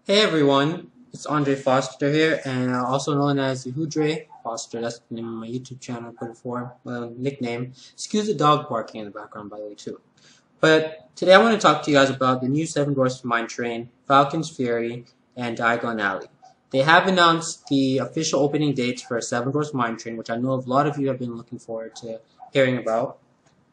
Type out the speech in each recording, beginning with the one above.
Hey everyone, it's Andre Foster here, and also known as Yahudre Foster. That's the name of my YouTube channel. Put it for my nickname. Excuse the dog barking in the background, by the way, too. But today I want to talk to you guys about the new Seven Dwarfs Mine Train, Falcon Fury, and Diagon Alley. They have announced the official opening dates for Seven Dwarfs Mine Train, which I know a lot of you have been looking forward to hearing about.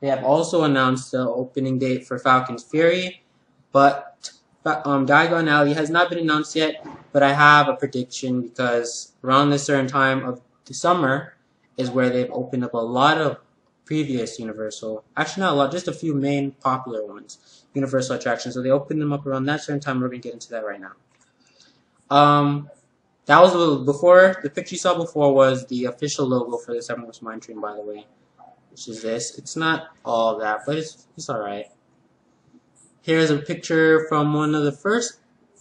They have also announced the opening date for Falcon's Fury, but Diagon Alley has not been announced yet, but I have a prediction because around this certain time of the summer is where they've opened up a lot of previous Universal, actually not a lot, just a few main popular ones, Universal attractions. So they opened them up around that certain time. We're going to get into that right now. That was a little before, the picture you saw before was the official logo for the Seven Dwarfs Mine Train, by the way, which is this. It's not all that, but it's alright. Here's a picture from one of the first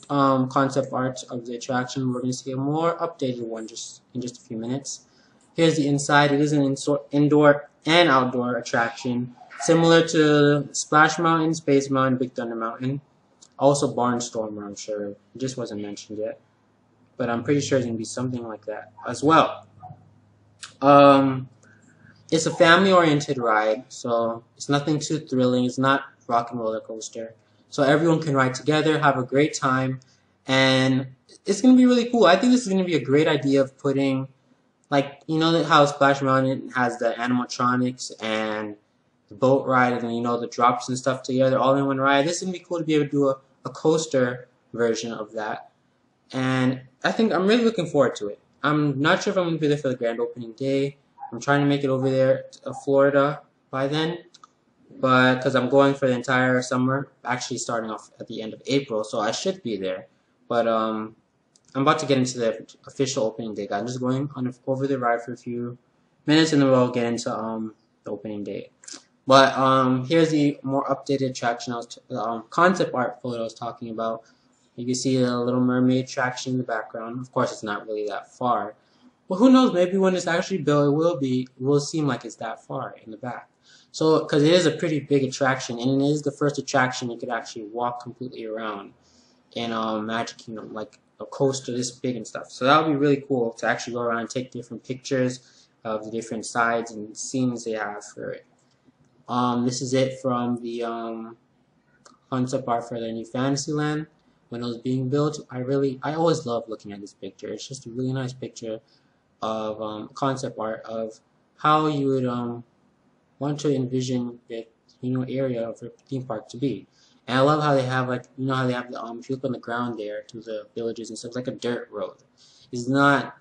concept arts of the attraction. We're going to see a more updated one in just a few minutes. Here's the inside. It is an indoor and outdoor attraction, similar to Splash Mountain, Space Mountain, Big Thunder Mountain. Also Barnstormer, I'm sure. It just wasn't mentioned yet. But I'm pretty sure it's going to be something like that as well. It's a family-oriented ride, so it's nothing too thrilling. It's not rock and roller coaster. So everyone can ride together, have a great time, and it's going to be really cool. I think this is going to be a great idea of putting, like, you know how Splash Mountain has the animatronics and the boat ride and then, you know, the drops and stuff together all in one ride. This is going to be cool to be able to do a coaster version of that. And I think I'm really looking forward to it. I'm not sure if I'm going to be there for the grand opening day. I'm trying to make it over there to Florida by then, but because I'm going for the entire summer, actually starting off at the end of April, so I should be there. But I'm about to get into the official opening day. I'm just going over the ride for a few minutes, and then we'll get into the opening day. But here's the more updated attraction. Concept art photo I was talking about. You can see the Little Mermaid attraction in the background. Of course, it's not really that far. Well, who knows? Maybe when it's actually built, it will seem like it's that far in the back. So, because it is a pretty big attraction, and it is the first attraction you could actually walk completely around in Magic Kingdom, like a coaster this big and stuff. So that would be really cool to actually go around and take different pictures of the different sides and scenes they have for it. This is it from the concept art for the new Fantasyland when it was being built. I always love looking at this picture. It's just a really nice picture of concept art of how you would want to envision the area of a theme park to be. And I love how they have, like, you know how they have the if you look on the ground there to the villages and stuff, it's like a dirt road. It's not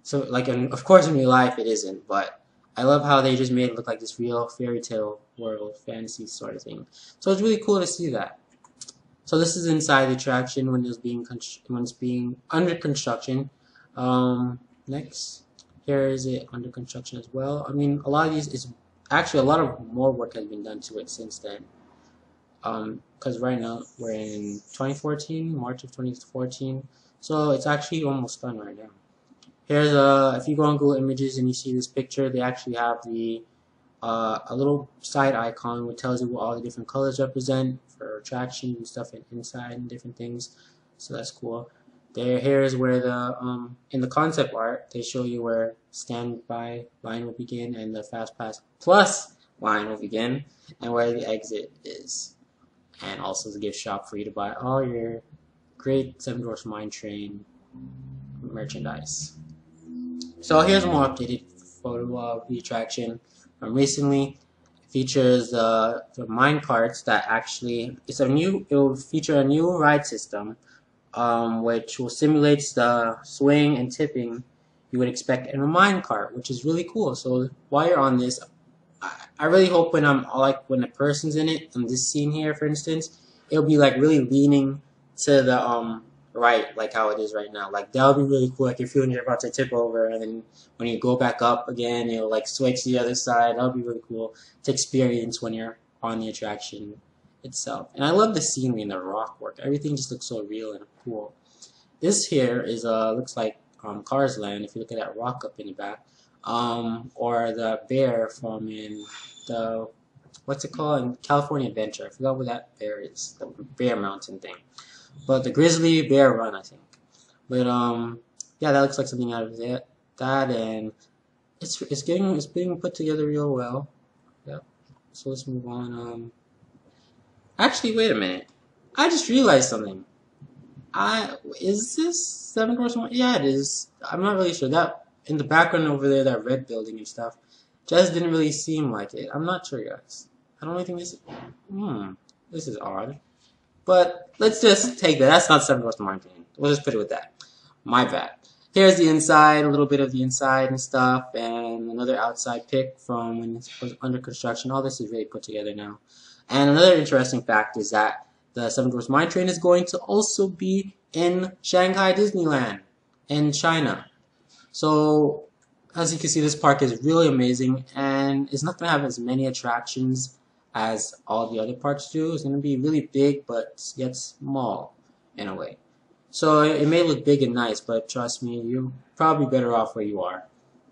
so like of course in real life it isn't, but I love how they just made it look like this real fairy tale world, fantasy sort of thing. So it's really cool to see that. So this is inside the attraction when it's being under construction. Next, here is it under construction as well. I mean, a lot of these is actually a lot of more work has been done to it since then. Because right now we're in 2014, March of 2014, so it's actually almost done right now. Here's if you go on Google Images and you see this picture, they actually have the a little side icon which tells you what all the different colors represent for attraction and stuff inside and different things. So that's cool. Here is where the in the concept art they show you where standby line will begin and the Fast Pass Plus line will begin, and where the exit is, and also the gift shop for you to buy all your great Seven Dwarfs Mine Train merchandise. So here's a more updated photo of the attraction from recently. It features the mine carts that actually it will feature a new ride system. Which will simulate the swing and tipping you would expect in a mine cart, which is really cool. So while you're on this, I really hope when when a person's in it, in this scene here, for instance, it'll be like really leaning to the right, like how it is right now. Like that would be really cool. Like you're feeling you're about to tip over, and then when you go back up again, it'll like switch to the other side. That would be really cool to experience when you're on the attraction itself. And I love the scenery and the rock work. Everything just looks so real and cool. This here is looks like Cars Land if you look at that rock up in the back. Or the bear from in the what's it called in California Adventure. I forgot what that bear is. The Bear Mountain thing. But the Grizzly Bear Run, I think. But yeah, that looks like something out of that, and it's being put together real well. Yep. So let's move on. Actually, wait a minute. I just realized something. Is this Seven Dwarfs Mine? Yeah, it is. I'm not really sure. That in the background over there, that red building and stuff, just didn't really seem like it. I'm not sure, guys. I don't really think this. This is odd. But let's just take that. That's not Seven Dwarfs Mine Train. We'll just put it with that. My bad. Here's the inside, a little bit of the inside and stuff, and another outside pic from when it was under construction. All this is really put together now. And another interesting fact is that the Seven Dwarfs Mine Train is going to also be in Shanghai Disneyland in China. So, as you can see, this park is really amazing, and it's not going to have as many attractions as all the other parks do. It's going to be really big, but yet small in a way. So it may look big and nice, but trust me, you're probably better off where you are,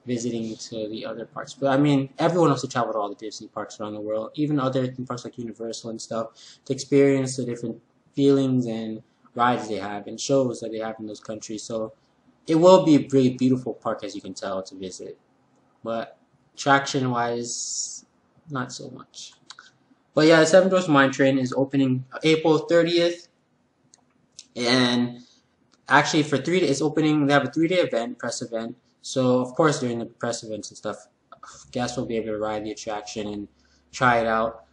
visiting to the other parks. But I mean, everyone wants to travel to all the Disney parks around the world, even other theme parks like Universal and stuff, to experience the different feelings and rides they have and shows that they have in those countries. So it will be a really beautiful park, as you can tell, to visit. But attraction-wise, not so much. But yeah, the Seven Dwarfs Mine Train is opening April 30th, and actually for 3 days, it's opening. They have a 3-day event, press event. So of course, during the press events and stuff, guests will be able to ride the attraction and try it out.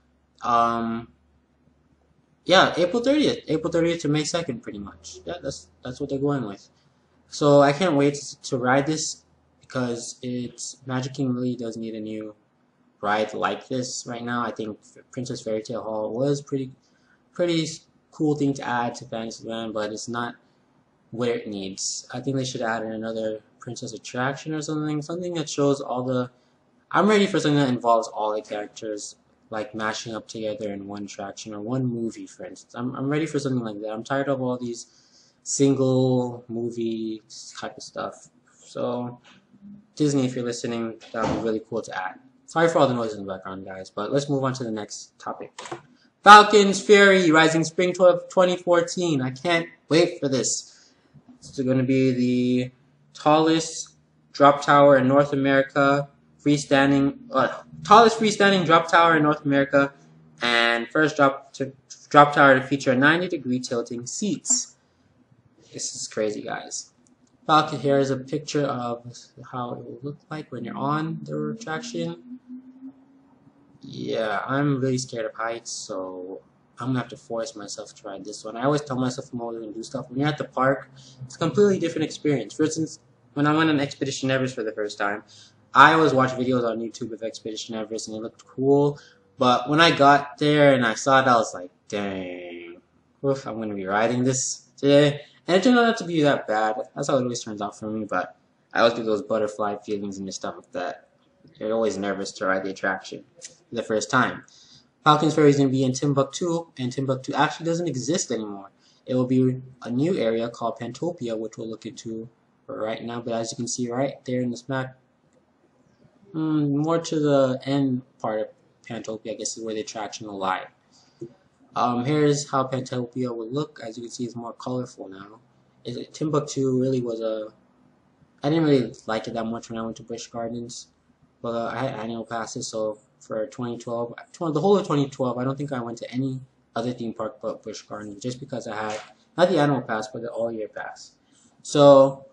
Yeah, April 30th to May 2nd, pretty much. Yeah, that's what they're going with. So I can't wait to ride this because Magic Kingdom really does need a new ride like this right now. I think Princess Fairy Tale Hall was pretty cool thing to add to Fantasyland, but it's not where it needs. I think they should add in another princess attraction or something that shows all the. I'm ready for something that involves all the characters, like mashing up together in one attraction or one movie, for instance. I'm ready for something like that. I'm tired of all these single movie type of stuff. So Disney, if you're listening, that would be really cool to add. Sorry for all the noise in the background, guys, but let's move on to the next topic. Falcon Fury, Rising Spring 2014. I can't wait for this. It's going to be the tallest drop tower in North America, tallest freestanding drop tower in North America, and first drop tower to feature 90-degree tilting seats. This is crazy, guys. Falcon, here is a picture of how it will look like when you're on the attraction. Yeah, I'm really scared of heights, so I'm gonna have to force myself to try this one. I always tell myself I'm always gonna do stuff. When you're at the park, it's a completely different experience. For instance, when I went on Expedition Everest for the first time, I always watch videos on YouTube of Expedition Everest and it looked cool. But when I got there and I saw it, I was like, dang, oof, I'm gonna be riding this today. And it turned out not to be that bad. That's how it always turns out for me, but I always get those butterfly feelings in my stomach that you're always nervous to ride the attraction for the first time. Falcon's Ferry is going to be in Timbuktu, and Timbuktu actually doesn't exist anymore. It will be a new area called Pantopia, which we'll look into right now. But as you can see right there in this map, more to the end part of Pantopia, I guess, is where the attraction will lie. Here's how Pantopia will look. As you can see, it's more colorful now. Timbuktu really was I didn't really like it that much when I went to Busch Gardens. But I had annual passes, so for 2012, the whole of 2012, I don't think I went to any other theme park but Busch Gardens, just because I had, not the annual pass, but the all-year pass. So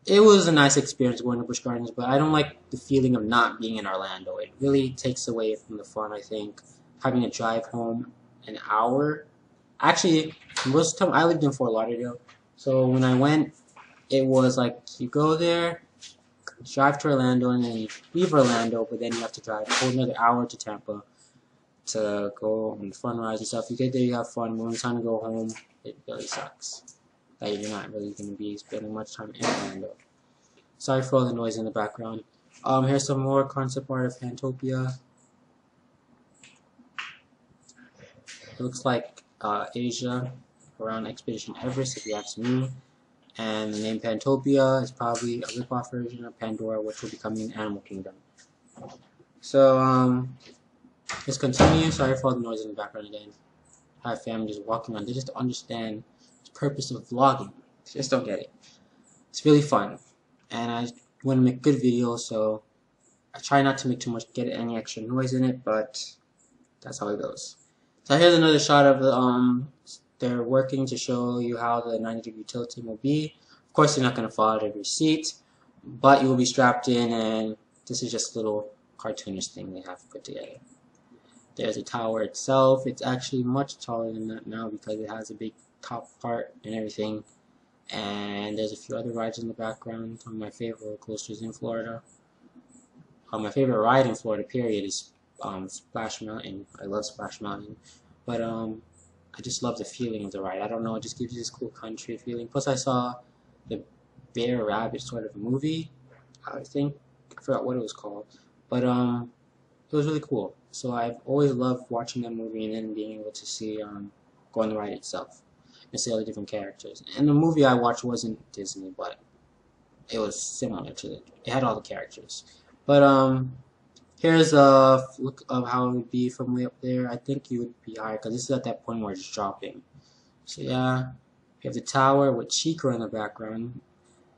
it was a nice experience going to Busch Gardens, but I don't like the feeling of not being in Orlando. It really takes away from the fun, I think, having to drive home an hour. Actually, most of the time, I lived in Fort Lauderdale, so when I went, it was like, you go there, drive to Orlando, and then you leave Orlando, but then you have to drive a whole another hour to Tampa to go on fun rides and stuff. You get there, you have fun. When it's time to go home, it really sucks that you're not really going to be spending much time in Orlando. Sorry for all the noise in the background. Here's some more concept art of Pantopia. It looks like Asia around Expedition Everest, if you ask me. And the name Pantopia is probably a rip-off version of Pandora, which will be coming in Animal Kingdom. So, let's continue. Sorry for all the noise in the background again. I have family just walking on. They just understand purpose of vlogging. Just don't get it. It's really fun, and I want to make good videos, so I try not to make too much, get any extra noise in it, but that's how it goes. So here's another shot of the, they're working to show you how the 90-degree tilting will be. Of course, you're not going to fall out of your seat, but you will be strapped in, and this is just a little cartoonish thing they have put together. There's the tower itself. It's actually much taller than that now because it has a big top part and everything. And there's a few other rides in the background. One of my favorite roller coasters in Florida. My favorite ride in Florida, period, is Splash Mountain. I love Splash Mountain. But I just love the feeling of the ride. I don't know, it just gives you this cool country feeling. Plus I saw the Bear Rabbit sort of movie, I think. I forgot what it was called. But it was really cool. So I've always loved watching that movie and then being able to see go on the ride itself and see all the different characters. And the movie I watched wasn't Disney, but it was similar to it. It had all the characters. But here's a look of how it would be from way up there. I think you would be higher because this is at that point where it's dropping. So yeah, you have the tower with Chica in the background.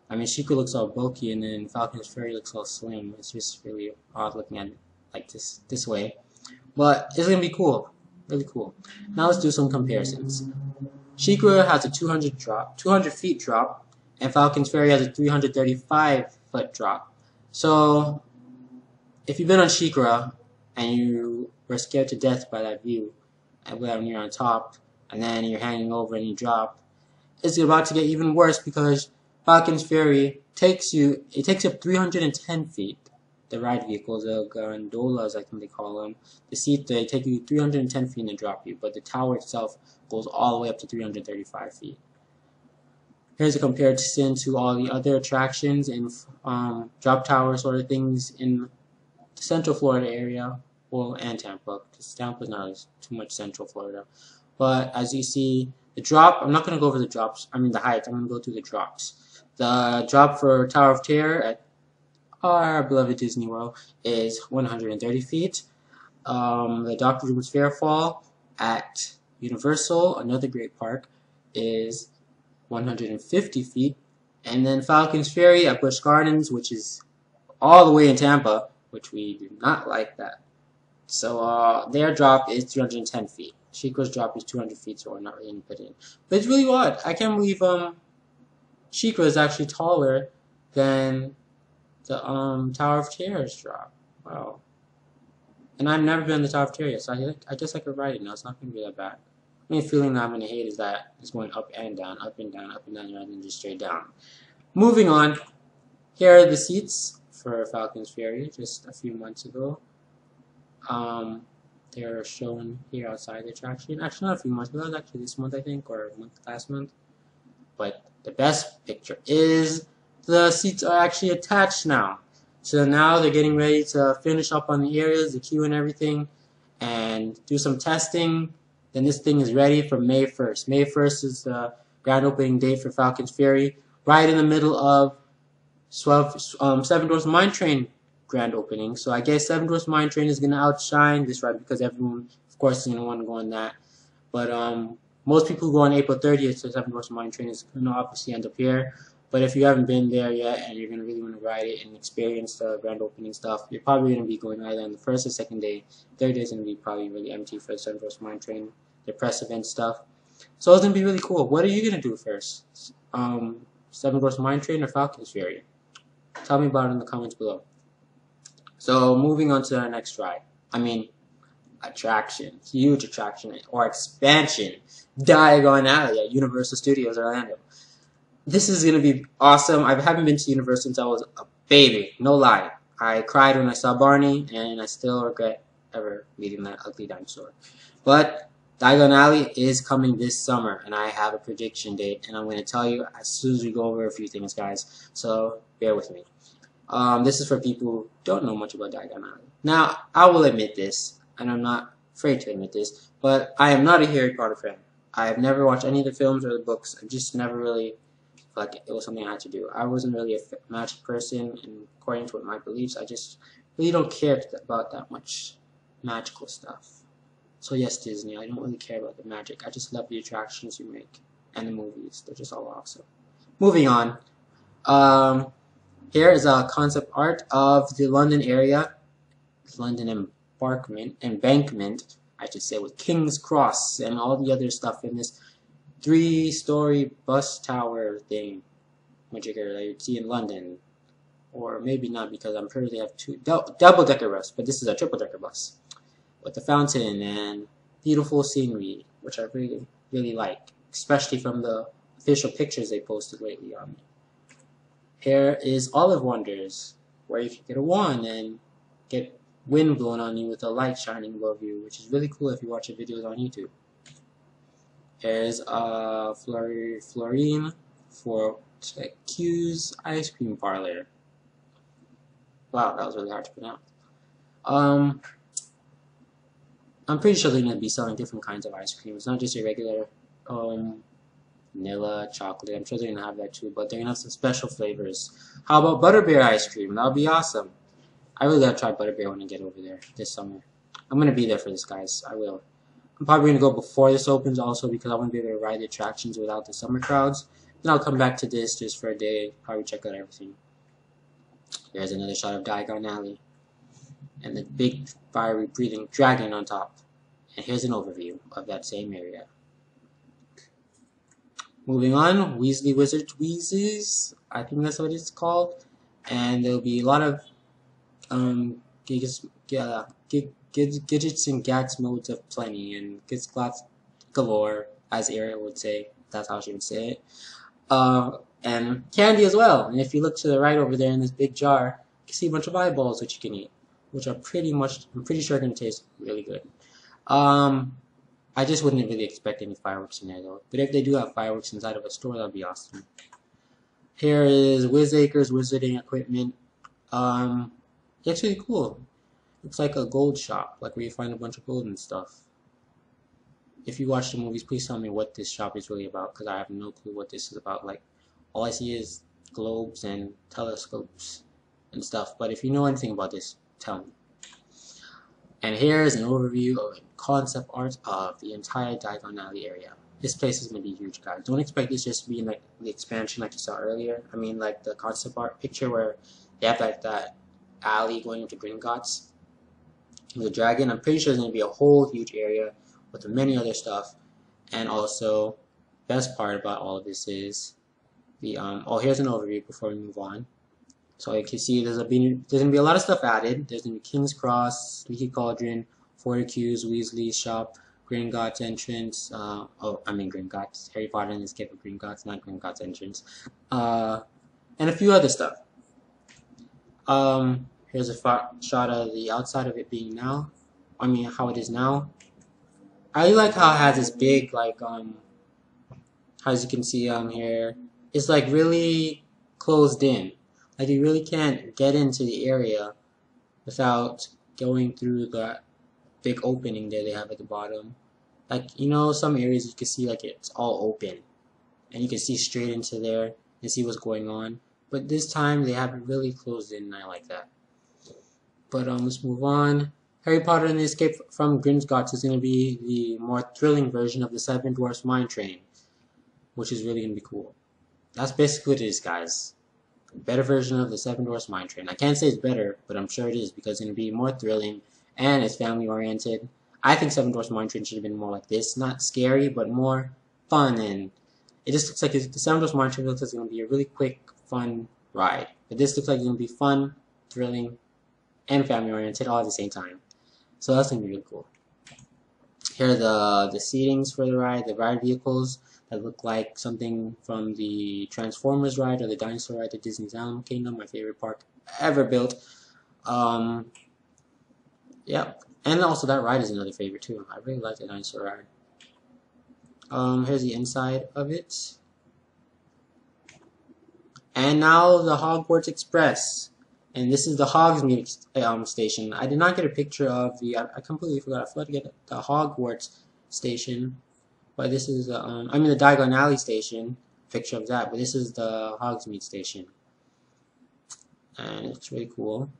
I mean, Chica looks all bulky, and then Falcon's Fury looks all slim. It's just really odd looking at it like this way. But it's gonna be cool, really cool. Now let's do some comparisons. Chica has a 200 feet drop, and Falcon's Fury has a 335-foot drop. So if you've been on Chica and you were scared to death by that view, and when you're on top, and then you're hanging over and you drop, it's about to get even worse because Falcon's Fury takes you up 310 feet. The ride vehicles, the gondolas, I think they call them. The seat, they take you 310 feet and drop you, but the tower itself goes all the way up to 335 feet. Here's a comparison to all the other attractions and drop tower sort of things in the Central Florida area, well, and Tampa, because Tampa's not as too much Central Florida. But as you see, the drop, I'm not going to go over the drops, I mean the height, I'm going to go through the drops. The drop for Tower of Terror at our beloved Disney World is 130 feet. The Dr. Doom's Fairfall at Universal, another great park, is 150 feet. And then Falcon's Fury at Busch Gardens, which is all the way in Tampa, which we do not like that. So their drop is 310 feet. Chica's drop is 200 feet, so we're not really going to put it in. But it's really odd. I can't believe Chica is actually taller than the Tower of Terror's drop. Wow. And I've never been in the Tower of Terror, so I guess I could ride it now. It's not going to be that bad. The only feeling that I'm going to hate is that it's going up and down, up and down, up and down, rather than just straight down. Moving on, here are the seats for Falcon's Fury just a few months ago. They're shown here outside the attraction. Actually, not a few months, but that was actually this month, I think, or last month. But the best picture is the seats are actually attached now. So now they're getting ready to finish up on the areas, the queue and everything, and do some testing. Then this thing is ready for May 1st. May 1st is the grand opening date for Falcon's Fury, right in the middle of Seven Dwarfs Mine Train grand opening. So I guess Seven Dwarfs Mine Train is going to outshine this ride because everyone, of course, is going to want to go on that. But most people who go on April 30th, so Seven Dwarfs Mine Train is going to obviously end up here. But if you haven't been there yet and you're going to really want to ride it and experience the grand opening stuff, you're probably going to be going either on the first or second day. Third day is going to be probably really empty for the Seven Dwarfs Mine Train, the press event stuff. So it's going to be really cool. What are you going to do first? Seven Dwarfs Mine Train or Falcon's Fury? Tell me about it in the comments below. So moving on to our next ride. Attraction. Huge attraction or expansion. Diagon Alley at Universal Studios Orlando. This is going to be awesome. I haven't been to Universal since I was a baby. No lie. I cried when I saw Barney, and I still regret ever meeting that ugly dinosaur. But Diagon Alley is coming this summer, and I have a prediction date, and I'm going to tell you as soon as we go over a few things, guys. So bear with me. This is for people who don't know much about Diagon Alley. Now, I will admit this, and I'm not afraid to admit this, but I am not a Harry Potter fan. I have never watched any of the films or the books. I just never really felt like it was something I had to do. I wasn't really a magic person, and according to my beliefs, I just really don't care about that much magical stuff. So yes, Disney, I don't really care about the magic. I just love the attractions you make. and the movies. They're just all awesome. Moving on. Here is a concept art of the London area, London embankment, I should say, with King's Cross and all the other stuff in this 3-story bus tower thing, which you'd see in London. Or maybe not, because I'm sure they have 2 double-decker bus, but this is a triple-decker bus with the fountain and beautiful scenery, which I really, really like, especially from the official pictures they posted lately on me. Here is Olive Wonders, where you can get a wand and get wind blown on you with a light shining above you, which is really cool if you watch the videos on YouTube. Here's Florine for Q's ice cream parlor. Wow, that was really hard to pronounce. I'm pretty sure they're going to be selling different kinds of ice cream. It's not just your regular vanilla, chocolate. I'm sure they're going to have that too, but they're going to have some special flavors. How about butterbeer ice cream? That would be awesome. I really got to try butterbeer when I get over there this summer. I'm going to be there for this, guys. I will. I'm probably going to go before this opens also because I want to be able to ride the attractions without the summer crowds. Then I'll come back to this just for a day, probably check out everything. There's another shot of Diagon Alley and the big fiery breathing dragon on top. And here's an overview of that same area. Moving on, Weasley Wizard Wheezes, I think that's what it's called. And there'll be a lot of gadgets and gats modes of plenty, and gats galore, as Ariel would say. That's how she would say it. And candy as well. And if you look to the right over there in this big jar, you can see a bunch of eyeballs which you can eat, which are I'm pretty sure going to taste really good. I just wouldn't really expect any fireworks in there though. But if they do have fireworks inside of a store, that'd be awesome. Here is Wizacres Wizarding Equipment. It's really cool. It's like a gold shop, like where you find a bunch of gold and stuff. If you watch the movies, please tell me what this shop is really about, because I have no clue what this is about. Like, all I see is globes and telescopes and stuff. But if you know anything about this, tell me. And here is an overview of concept art of the entire Diagon Alley area. This place is going to be huge, guys. Don't expect this just to be in like the expansion like you saw earlier. I mean, like the concept art picture where they have like that alley going into Gringotts. The dragon, I'm pretty sure there's going to be a whole huge area with many other stuff. And also, best part about all of this is the here's an overview before we move on. So you can see there's going to be a lot of stuff added. There's going to be King's Cross, Leaky Cauldron, Fortitude's, Weasley's shop, Gringotts entrance. Gringotts. Harry Potter and the Escape of Gringotts, not Gringotts entrance. And a few other stuff. Here's a shot of the outside of it being now. How it is now. I like how it has this big, like, as you can see here, it's like really closed in. Like you really can't get into the area without going through the big opening there they have at the bottom. Like, you know, some areas you can see like it's all open and you can see straight into there and see what's going on. But this time they have it really closed in, and I like that. But let's move on. Harry Potter and the Escape from Gringotts is going to be the more thrilling version of the Seven Dwarfs Mine Train, which is really going to be cool. That's basically what it is, guys. A better version of the Seven Dwarfs Mine Train. I can't say it's better, but I'm sure it is, because it's going to be more thrilling and it's family oriented. I think Seven Dwarfs Mine Train should have been more like this. Not scary, but more fun, and it just looks like the Seven Dwarfs Mine Train looks like it's going to be a really quick, fun ride. But this looks like it's going to be fun, thrilling, and family oriented all at the same time. So that's going to be really cool. Here are the seatings for the ride vehicles that look like something from the Transformers ride or the dinosaur ride at Disney's Animal Kingdom, my favorite park ever built. Yep. And also that ride is another favorite too. I really like the dinosaur ride. Here's the inside of it. And now the Hogwarts Express. And this is the Hogsmeade station. I did not get a picture of the, I completely forgot. I forgot to get the Hogwarts station. But this is the, the Diagon Alley station. Picture of that. But this is the Hogsmeade station. And it's really cool.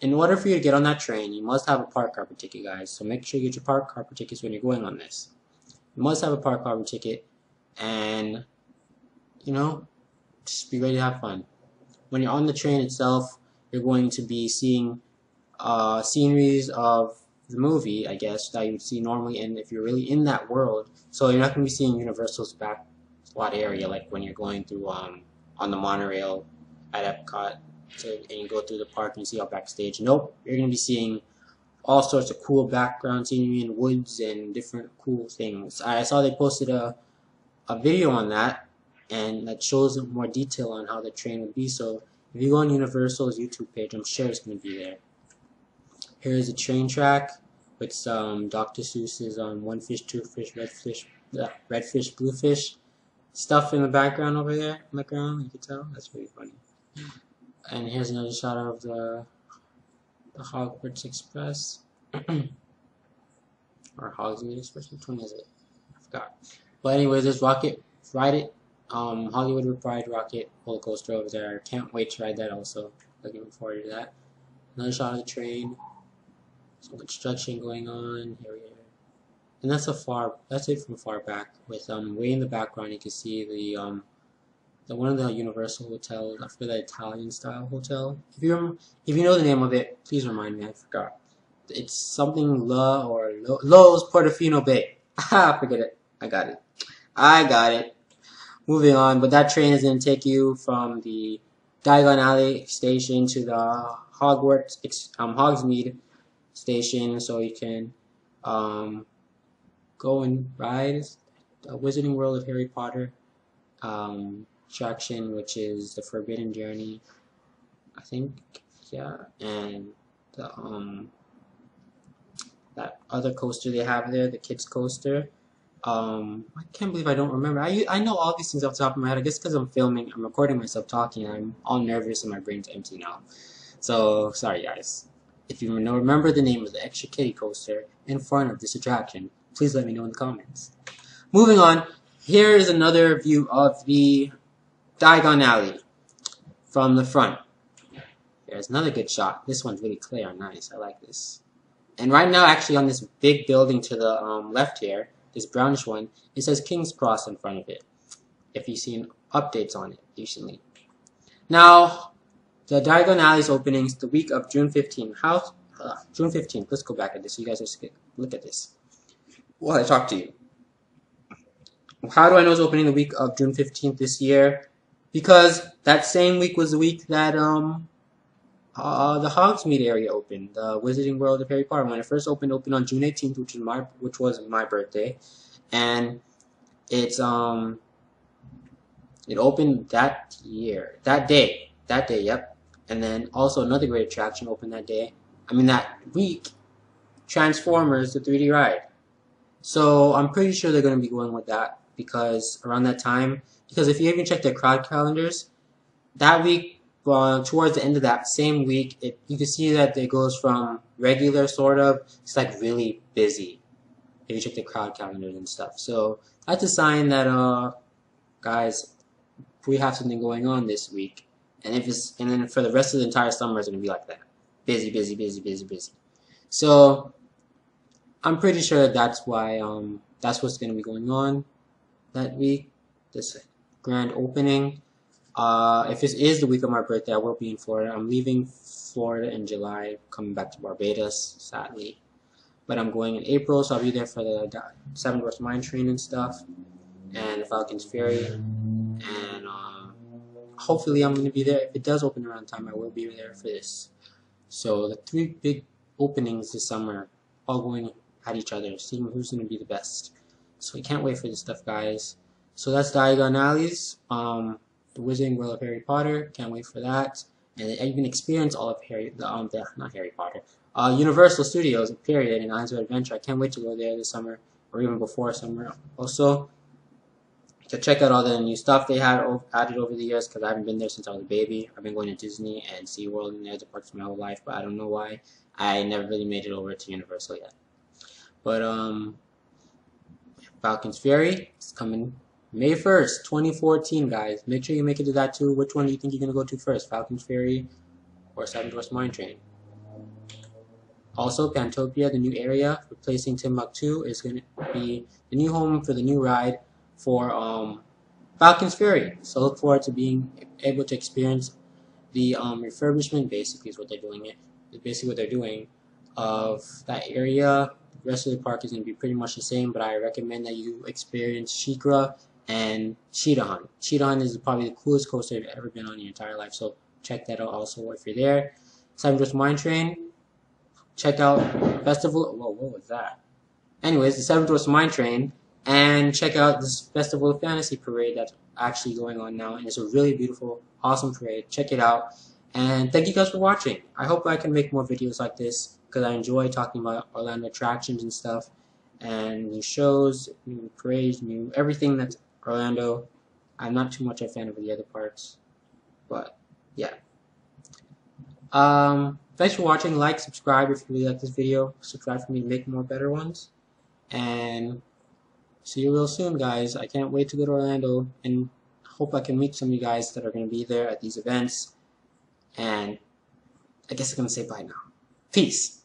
In order for you to get on that train, you must have a park hopper ticket, guys. So make sure you get your park hopper tickets when you're going on this. You must have a park hopper ticket. and you know, just be ready to have fun. When you're on the train itself, you're going to be seeing sceneries of the movie, I guess, that you would see normally, and if you're really in that world. So you're not going to be seeing Universal's backlot area like when you're going through on the monorail at Epcot, and you go through the park and you see out backstage. Nope, you're going to be seeing all sorts of cool background scenery and woods and different cool things. I saw they posted a video on that, and that shows more detail on how the train would be. So if you go on Universal's YouTube page, I'm sure it's going to be there. Here's a train track with some Dr. Seuss's one fish, two fish, red fish, blue fish stuff in the background over there on the ground. You can tell that's pretty funny. And here's another shot of the Hogwarts Express or Hogsmeade Express. Which one is it? I forgot. But anyways, this Hollywood Ride Rocket roller coaster over there. I can't wait to ride that also. Looking forward to that. Another shot of the train. Some construction going on. Here we are. And that's it from far back. With way in the background you can see the one of the Universal hotels. I forget, the Italian style hotel. If you know the name of it, please remind me. I forgot. It's something Lowe's Portofino Bay. Ah, forget it. I got it. Moving on, but that train is going to take you from the Diagon Alley station to the Hogsmeade station, so you can go and ride the Wizarding World of Harry Potter attraction, which is the Forbidden Journey, I think, yeah, and the that other coaster they have there, the kids coaster. I can't believe I don't remember. I know all these things off the top of my head. I guess because I'm recording myself talking, I'm all nervous and my brain's empty now. So, sorry guys. If you remember the name of the extra kiddie coaster in front of this attraction, please let me know in the comments. Moving on, here is another view of the Diagon Alley from the front. There's another good shot. This one's really clear and nice. I like this. And right now, actually, on this big building to the left here, this brownish one, it says King's Cross in front of it, if you've seen updates on it recently. Now, the Diagon Alley's opening is the week of June 15th. June 15th. Let's go back at this so you guys look at this while I talk to you. How do I know it's opening the week of June 15th this year? Because that same week was the week that the Hogsmeade area opened, the Wizarding World of Harry Potter. When it first opened on June 18th, which was my birthday, and it opened that day, yep. And then also another great attraction opened that week, Transformers, the 3D ride. So I'm pretty sure they're going to be going with that because around that time, because if you even check their crowd calendars, that week, towards the end of that same week, you can see that it goes from regular sort of, it's like really busy if you check the crowd calendars and stuff. So that's a sign that guys, we have something going on this week. And then for the rest of the entire summer, it's going to be like that. Busy. So I'm pretty sure that's why that's what's going to be going on that week, this grand opening. If this is the week of my birthday, I will be in Florida. I'm leaving Florida in July, coming back to Barbados, sadly. But I'm going in April, so I'll be there for the Seven Dwarfs Mine Train and stuff, and the Falcon Fury, and hopefully I'm going to be there. If it does open around time, I will be there for this. So the 3 big openings this summer, all going at each other, seeing who's going to be the best. So I can't wait for this stuff, guys. So that's Diagon Alley's, the Wizarding World of Harry Potter. Can't wait for that. And you can experience all of Universal Studios, period, and Islands of Adventure. I can't wait to go there this summer, or even before summer. Also, to check out all the new stuff they had added over the years, because I haven't been there since I was a baby. I've been going to Disney and SeaWorld and the other parts my whole life, but I don't know why. I never really made it over to Universal yet. But Falcon Fury is coming May 1st, 2014, guys. Make sure you make it to that too. Which one do you think you're going to go to first, Falcon Fury or Seven Dwarfs Mine Train? Also, Pantopia, the new area replacing Timbuktu, is going to be the new home for the new ride for Falcon Fury. So look forward to being able to experience the refurbishment. Basically, is what they're doing. Basically what they're doing of that area. The rest of the park is going to be pretty much the same, but I recommend that you experience Shikra and Cheetah Hunt. Cheetah Hunt is probably the coolest coaster you've ever been on in your entire life, so check that out also if you're there. Seven Dwarfs Mine Train. Check out Festival. Whoa, what was that? Anyways, the Seven Dwarfs Mine Train, and check out this Festival of Fantasy parade that's actually going on now, and it's a really beautiful, awesome parade. Check it out, and thank you guys for watching. I hope I can make more videos like this because I enjoy talking about Orlando attractions and stuff, and new shows, new parades, new everything that's Orlando. I'm not too much a fan of the other parts, but yeah. Thanks for watching. Like, subscribe if you really like this video. Subscribe for me to make more better ones. And see you real soon, guys. I can't wait to go to Orlando, and hope I can meet some of you guys that are going to be there at these events. And I guess I'm going to say bye now. Peace.